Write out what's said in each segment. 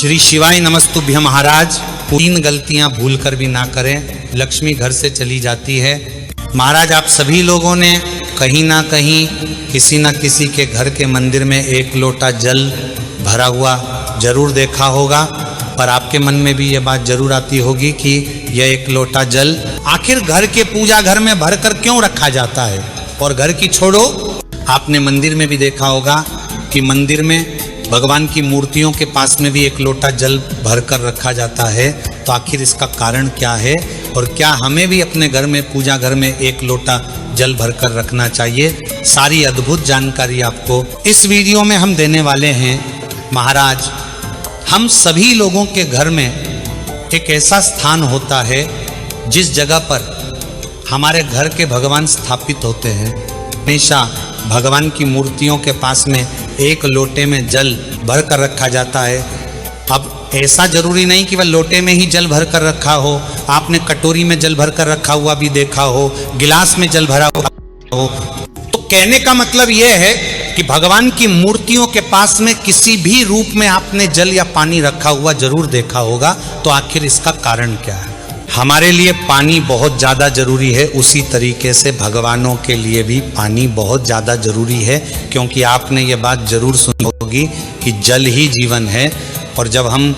श्री शिवाय नमस्तुभ्य महाराज। 3 गलतियां भूल कर भी ना करें, लक्ष्मी घर से चली जाती है। महाराज आप सभी लोगों ने कहीं ना कहीं किसी न किसी के घर के मंदिर में 1 लोटा जल भरा हुआ जरूर देखा होगा, पर आपके मन में भी ये बात जरूर आती होगी कि यह 1 लोटा जल आखिर घर के पूजा घर में भरकर क्यों रखा जाता है। और घर की छोड़ो, आपने मंदिर में भी देखा होगा कि मंदिर में भगवान की मूर्तियों के पास में भी 1 लोटा जल भरकर रखा जाता है। तो आखिर इसका कारण क्या है और क्या हमें भी अपने घर में पूजा घर में 1 लोटा जल भरकर रखना चाहिए, सारी अद्भुत जानकारी आपको इस वीडियो में हम देने वाले हैं। महाराज हम सभी लोगों के घर में एक ऐसा स्थान होता है जिस जगह पर हमारे घर के भगवान स्थापित होते हैं। हमेशा भगवान की मूर्तियों के पास में 1 लोटे में जल भर कर रखा जाता है। अब ऐसा जरूरी नहीं कि वह लोटे में ही जल भर कर रखा हो, आपने कटोरी में जल भर कर रखा हुआ भी देखा हो, गिलास में जल भरा हुआ हो। तो कहने का मतलब यह है कि भगवान की मूर्तियों के पास में किसी भी रूप में आपने जल या पानी रखा हुआ जरूर देखा होगा। तो आखिर इसका कारण क्या है? हमारे लिए पानी बहुत ज़्यादा जरूरी है, उसी तरीके से भगवानों के लिए भी पानी बहुत ज़्यादा जरूरी है, क्योंकि आपने ये बात जरूर सुनी होगी कि जल ही जीवन है। और जब हम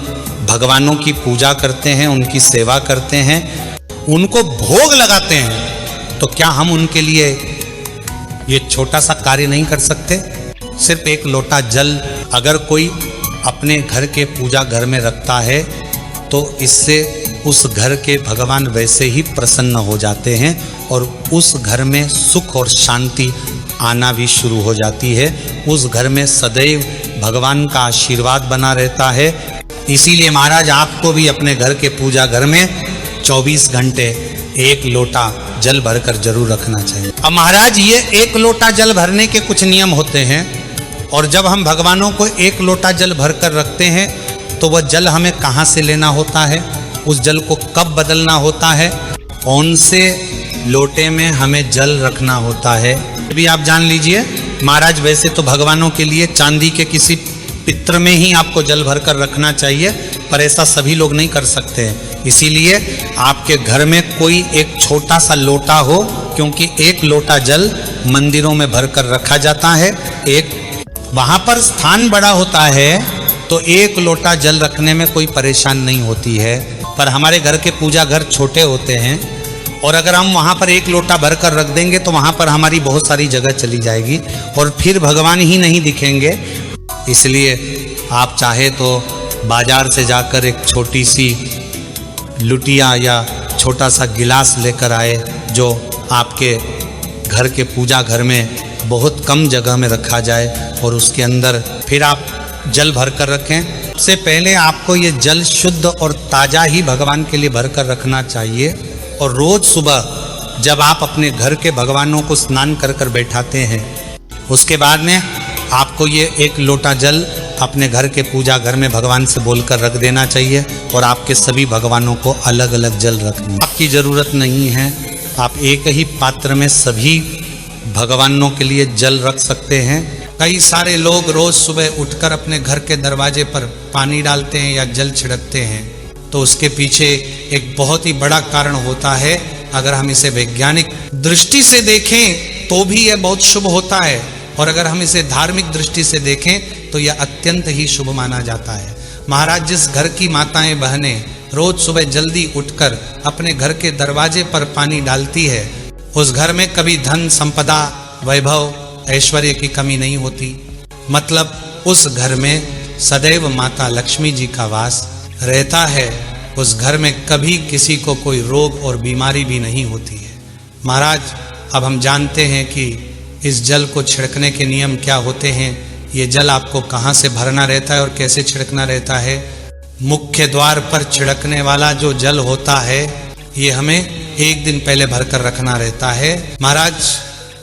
भगवानों की पूजा करते हैं, उनकी सेवा करते हैं, उनको भोग लगाते हैं, तो क्या हम उनके लिए ये छोटा सा कार्य नहीं कर सकते? सिर्फ 1 लोटा जल अगर कोई अपने घर के पूजा घर में रखता है तो इससे उस घर के भगवान वैसे ही प्रसन्न हो जाते हैं और उस घर में सुख और शांति आना भी शुरू हो जाती है। उस घर में सदैव भगवान का आशीर्वाद बना रहता है। इसीलिए महाराज आपको भी अपने घर के पूजा घर में 24 घंटे 1 लोटा जल भरकर जरूर रखना चाहिए। अब महाराज ये 1 लोटा जल भरने के कुछ नियम होते हैं, और जब हम भगवानों को 1 लोटा जल भरकर रखते हैं तो वह जल हमें कहाँ से लेना होता है, उस जल को कब बदलना होता है, कौन से लोटे में हमें जल रखना होता है, भी आप जान लीजिए। महाराज वैसे तो भगवानों के लिए चांदी के किसी पित्र में ही आपको जल भरकर रखना चाहिए, पर ऐसा सभी लोग नहीं कर सकते हैं। इसीलिए आपके घर में कोई एक छोटा सा लोटा हो, क्योंकि 1 लोटा जल मंदिरों में भरकर रखा जाता है। एक वहाँ पर स्थान बड़ा होता है तो 1 लोटा जल रखने में कोई परेशान नहीं होती है, पर हमारे घर के पूजा घर छोटे होते हैं और अगर हम वहाँ पर 1 लोटा भर कर रख देंगे तो वहाँ पर हमारी बहुत सारी जगह चली जाएगी और फिर भगवान ही नहीं दिखेंगे। इसलिए आप चाहे तो बाजार से जाकर एक छोटी सी लुटिया या छोटा सा गिलास लेकर आए, जो आपके घर के पूजा घर में बहुत कम जगह में रखा जाए और उसके अंदर फिर आप जल भर कर रखें। सबसे पहले आपको ये जल शुद्ध और ताज़ा ही भगवान के लिए भर कर रखना चाहिए। और रोज़ सुबह जब आप अपने घर के भगवानों को स्नान कर कर बैठाते हैं, उसके बाद में आपको ये 1 लोटा जल अपने घर के पूजा घर में भगवान से बोलकर रख देना चाहिए। और आपके सभी भगवानों को अलग अलग जल रखना आपकी ज़रूरत नहीं है। आप एक ही पात्र में सभी भगवानों के लिए जल रख सकते हैं। कई सारे लोग रोज़ सुबह उठकर अपने घर के दरवाजे पर पानी डालते हैं या जल छिड़कते हैं, तो उसके पीछे एक बहुत ही बड़ा कारण होता है। अगर हम इसे वैज्ञानिक दृष्टि से देखें तो भी यह बहुत शुभ होता है, और अगर हम इसे धार्मिक दृष्टि से देखें तो यह अत्यंत ही शुभ माना जाता है। महाराज जिस घर की माताएं बहनें रोज सुबह जल्दी उठकर अपने घर के दरवाजे पर पानी डालती है, उस घर में कभी धन संपदा वैभव ऐश्वर्य की कमी नहीं होती। मतलब उस घर में सदैव माता लक्ष्मी जी का वास रहता है। उस घर में कभी किसी को कोई रोग और बीमारी भी नहीं होती है। महाराज अब हम जानते हैं कि इस जल को छिड़कने के नियम क्या होते हैं। ये जल आपको कहाँ से भरना रहता है और कैसे छिड़कना रहता है। मुख्य द्वार पर छिड़कने वाला जो जल होता है ये हमें 1 दिन पहले भरकर रखना रहता है। महाराज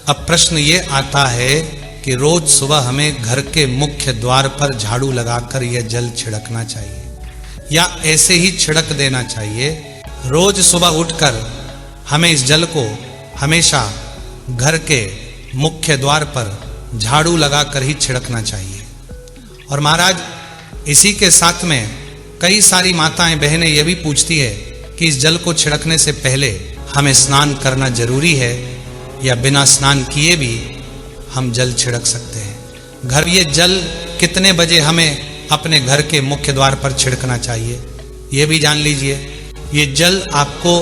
अब प्रश्न ये आता है कि रोज सुबह हमें घर के मुख्य द्वार पर झाड़ू लगाकर यह जल छिड़कना चाहिए या ऐसे ही छिड़क देना चाहिए। रोज सुबह उठकर हमें इस जल को हमेशा घर के मुख्य द्वार पर झाड़ू लगाकर ही छिड़कना चाहिए। और महाराज इसी के साथ में कई सारी माताएं बहनें ये भी पूछती है कि इस जल को छिड़कने से पहले हमें स्नान करना जरूरी है या बिना स्नान किए भी हम जल छिड़क सकते हैं। घर ये जल कितने बजे हमें अपने घर के मुख्य द्वार पर छिड़कना चाहिए ये भी जान लीजिए। ये जल आपको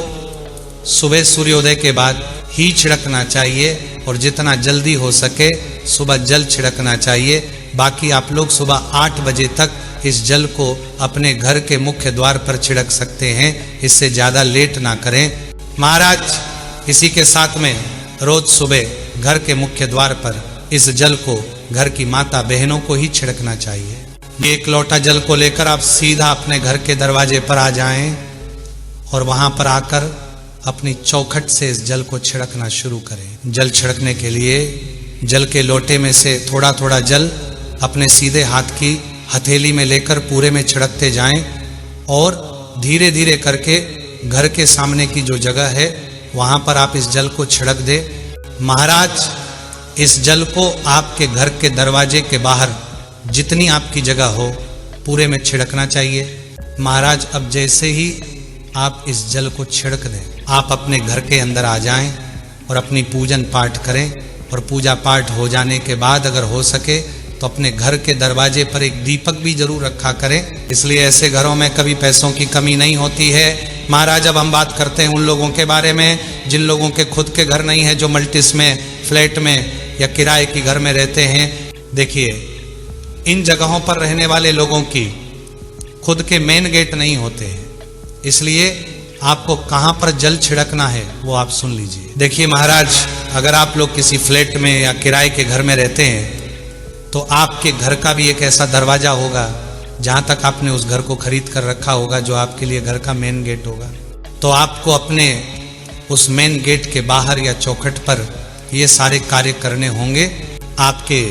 सुबह सूर्योदय के बाद ही छिड़कना चाहिए और जितना जल्दी हो सके सुबह जल छिड़कना चाहिए। बाकी आप लोग सुबह 8 बजे तक इस जल को अपने घर के मुख्य द्वार पर छिड़क सकते हैं, इससे ज़्यादा लेट ना करें। महाराज इसी के साथ में रोज सुबह घर के मुख्य द्वार पर इस जल को घर की माता बहनों को ही छिड़कना चाहिए। एक लोटा जल को लेकर आप सीधा अपने घर के दरवाजे पर आ जाएं और वहां पर आकर अपनी चौखट से इस जल को छिड़कना शुरू करें। जल छिड़कने के लिए जल के लोटे में से थोड़ा थोड़ा जल अपने सीधे हाथ की हथेली में लेकर पूरे में छिड़कते जाएं और धीरे धीरे करके घर के सामने की जो जगह है वहां पर आप इस जल को छिड़क दें। महाराज इस जल को आपके घर के दरवाजे के बाहर जितनी आपकी जगह हो पूरे में छिड़कना चाहिए। महाराज अब जैसे ही आप इस जल को छिड़क दें आप अपने घर के अंदर आ जाएं और अपनी पूजन पाठ करें और पूजा पाठ हो जाने के बाद अगर हो सके तो अपने घर के दरवाजे पर एक दीपक भी जरूर रखा करें, इसलिए ऐसे घरों में कभी पैसों की कमी नहीं होती है। महाराज अब हम बात करते हैं उन लोगों के बारे में जिन लोगों के खुद के घर नहीं है, जो मल्टीस में, फ्लैट में या किराए के घर में रहते हैं। देखिए इन जगहों पर रहने वाले लोगों की खुद के मेन गेट नहीं होते हैं, इसलिए आपको कहाँ पर जल छिड़कना है वो आप सुन लीजिए। देखिए महाराज अगर आप लोग किसी फ्लैट में या किराए के घर में रहते हैं तो आपके घर का भी एक ऐसा दरवाजा होगा जहाँ तक आपने उस घर को खरीद कर रखा होगा जो आपके लिए घर का मेन गेट होगा। तो आपको अपने उस मेन गेट के बाहर या चौखट पर ये सारे कार्य करने होंगे। आपके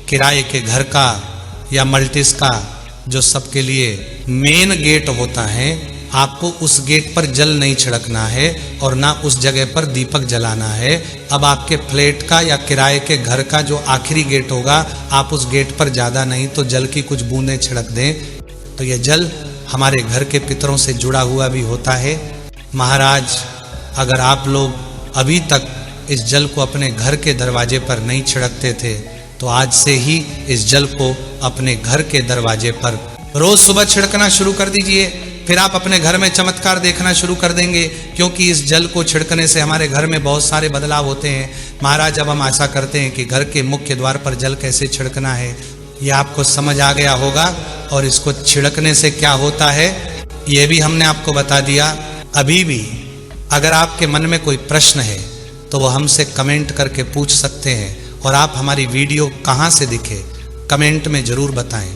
किराए के घर का या मल्टीस का जो सबके लिए मेन गेट होता है आपको उस गेट पर जल नहीं छिड़कना है और ना उस जगह पर दीपक जलाना है। अब आपके फ्लैट का या किराए के घर का जो आखिरी गेट होगा आप उस गेट पर ज़्यादा नहीं तो जल की कुछ बूंदें छिड़क दें, तो यह जल हमारे घर के पितरों से जुड़ा हुआ भी होता है। महाराज अगर आप लोग अभी तक इस जल को अपने घर के दरवाजे पर नहीं छिड़कते थे तो आज से ही इस जल को अपने घर के दरवाजे पर रोज सुबह छिड़कना शुरू कर दीजिए। फिर आप अपने घर में चमत्कार देखना शुरू कर देंगे, क्योंकि इस जल को छिड़कने से हमारे घर में बहुत सारे बदलाव होते हैं। महाराज अब हम आशा करते हैं कि घर के मुख्य द्वार पर जल कैसे छिड़कना है ये आपको समझ आ गया होगा और इसको छिड़कने से क्या होता है ये भी हमने आपको बता दिया। अभी भी अगर आपके मन में कोई प्रश्न है तो वो हमसे कमेंट करके पूछ सकते हैं और आप हमारी वीडियो कहाँ से दिखे कमेंट में ज़रूर बताएं।